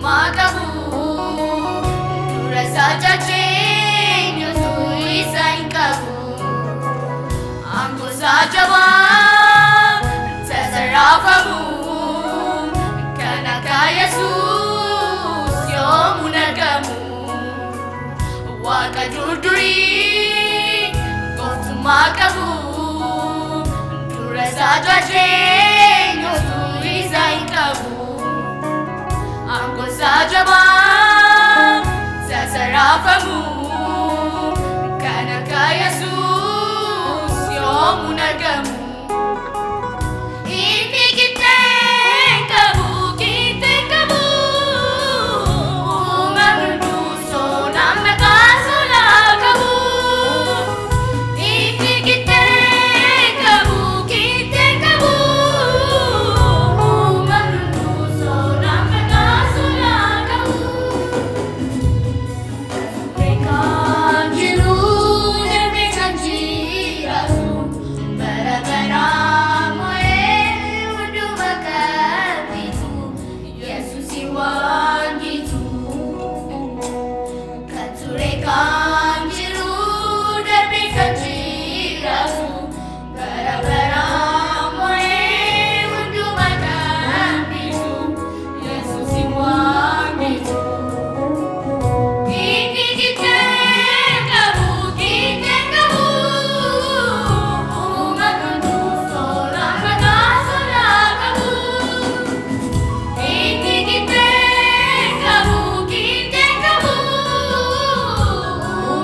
makamu Rasa jadinya tulisan kamu Aku saja bang terserah kamu Karena Yesus yang munagamu Waka duduri Gotu makamu Rasa jadinya tulisan kamu Aku saja bang terserah kamu Karena Yesus yang munagamu Ini kita kamu Menduso nama kasulah kamu Ini kita kamu Menduso nama kasulah kamu Mereka jiru dan mereka jirasu Bara-baramu untuk makan itu Yesus iwan gitu Katurekan jiru dan mereka jirasu Bara-baramu untuk makan itu Yesus iwan gitu Ini kita kamu Menduso nama kasulah kamu Ini kita kamu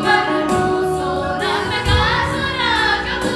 Menduso nama kasulah kamu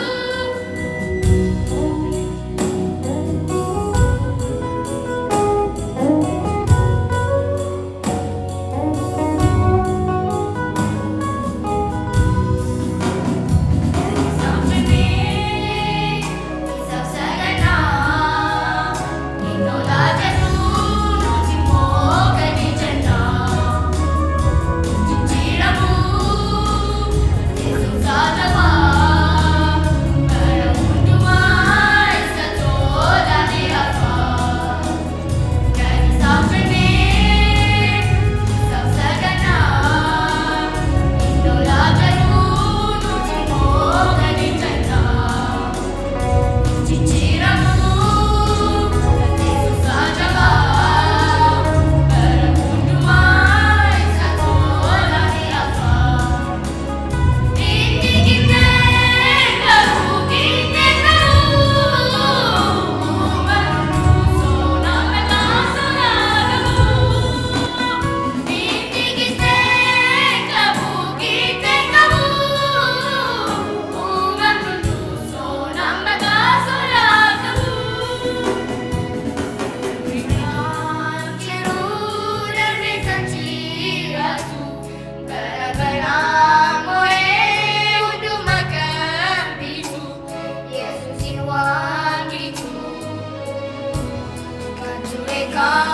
God.